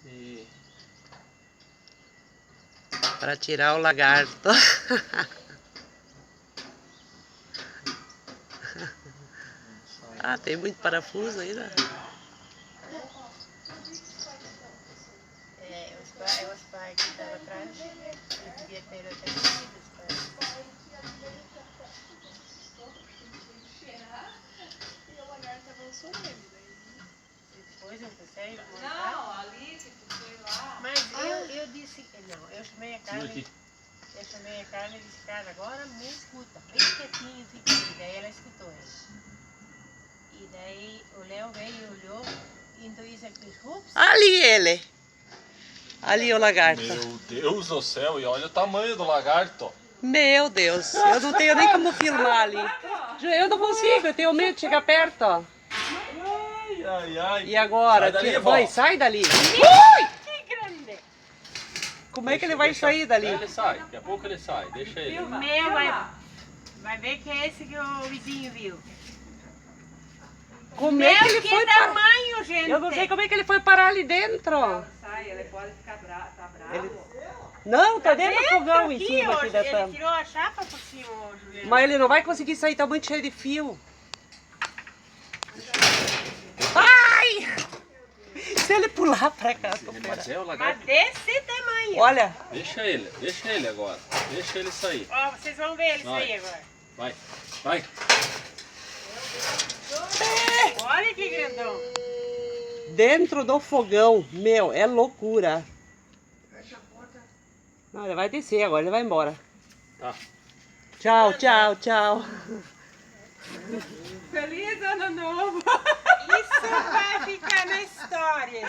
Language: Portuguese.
E... Para tirar o lagarto. Ah, tem muito parafuso ainda. Os pais que estavam atrás, eu devia ter atendido os pais. E o lagarto avançou nele daí. Depois eu comecei a montar. Não, ali que tu foi lá. Mas eu disse, não, eu chamei a carne. Eu chamei a carne e disse, cara, agora me escuta, bem quietinho, fica aí. Daí ela escutou ele. E daí o Léo veio e olhou, e então isso aqui, ups. Ali ele. Ali o lagarto. Meu Deus do céu, e olha o tamanho do lagarto. Meu Deus, eu não tenho nem como filmar ali. Eu não consigo, eu tenho medo de chegar perto, ó. Ai, ai, ai. E agora? Sai dali, Tira, vó. vai, sai dali. Que grande! Como é que ele vai sair dali? Ele sai, daqui a pouco ele sai, deixa ele. O meu vai ver que é esse que o vizinho viu. Como é que ele que foi parar? tamanho, gente! Eu não sei como é que ele foi parar ali dentro. Sai, ele pode ficar tá bravo. Não, tá dentro do fogão em Aqui, cima aqui da ele tampa. tirou a chapa por cima, ô, Juliana. Mas ele não vai conseguir sair, tá muito cheio de fio. Ai! Se ele pular pra cá, tô fora. Mas é o Mas lagarto. desse tamanho. Olha, Deixa ele agora. Deixa ele sair. Ó, vocês vão ver ele Vai. sair agora. Vai, vai. Olha que grandão. dentro do fogão, meu, é loucura. Não, ele vai descer agora, ele vai embora. Tá. Tchau, tchau, tchau. Feliz ano novo! Isso vai ficar na história.